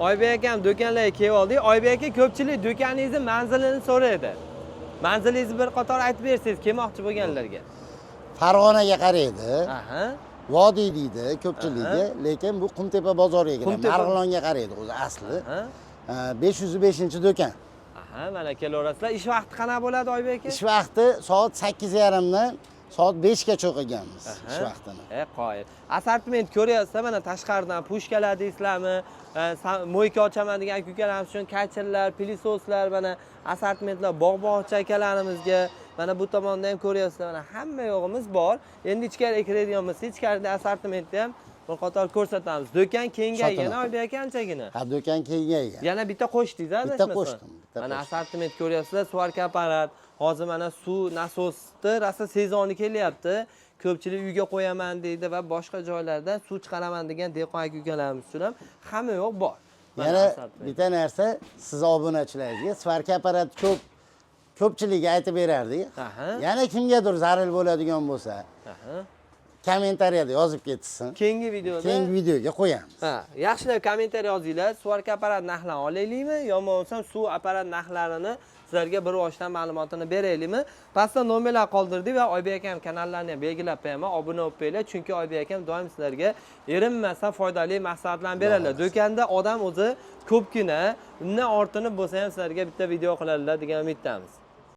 Oybek akam do'konlarga kelib oldik. Oybek aka ko'pchilik do'koningizni manzilini so'raydi. Manzilingizni bir qator aytib bersangiz, kelmoqchi bo'lganlarga. Farg'onaga qaraydi. Aha. Vodiy deydi ko'pchiligi, lekin bu Qumtepa bozoriga kiradi. Qumtepa- Marg'ilonga qaraydi o'zi asli. Ha? 505-do'kon. Aha, mana kelaverasizlar. Ish vaqti qanaqa bo'ladi Oybek aka? Ish vaqti soat 8:30 dan soat 5 gacha o'qiganmiz ish vaqtini. Qoyil. Assortiment ko'ryapsizlar, mana tashqaridan pushkalar deysizlarmi? Mo'yka ochaman degan aka-ukalarimiz uchun kachirlar, pilisoslar, mana assortimentlar bog'-bog'cha akalarimizga, mana bu tomonda ham ko'ryapsizlar, mana hamma yo'g'imiz bor. Endi ichkariga kiradigan bo'lsa, ichkarida assortimentni ham bir qator ko'rsatamiz. Do'kon kengaygan, Oybek aka anchagina. Ha, do'kon kengaygan. Yana bitta qo'shdingiz, Bitta qo'shdim. Mana assortiment ko'ryapsizlar, svarka apparat. Hozir mana suv nasosni rosa sezoni kelyapti. Ko'pchilik uyga qo'yaman deydi va boshqa joylardan suv chiqaraman degan dehqon aka-ukalarimiz uchun ham hamma yo'q bor. Yana bitta narsa siz obunachilaringizga svarka apparat ko'pchilikga aytib berardik. Yana kimgadir zarur bo'ladigan bo'lsa, kommentariyada yozib ketsin. Keyingi videoga qo'yamiz. Yaxshilab kommentariy yozinglar. Svarka apparat narxlarini olaylikmi, yomon bo'lsa suv apparat narxlarini sizlarga bir boshdan ma'lumotini beraylikmi? Pastda nomerlar qoldirdik va Oybek akam kanallarini ham belgilab qo'yaman. Obuna bo'lib qo'yinglar, chunki Oybek akam doim sizlarga erinmasdan foydali maslahatlarni beradilar. Do'konda odam o'zi ko'pgina, undan ortini bo'lsa ham sizlarga bitta video qiladilar degan umiddamiz.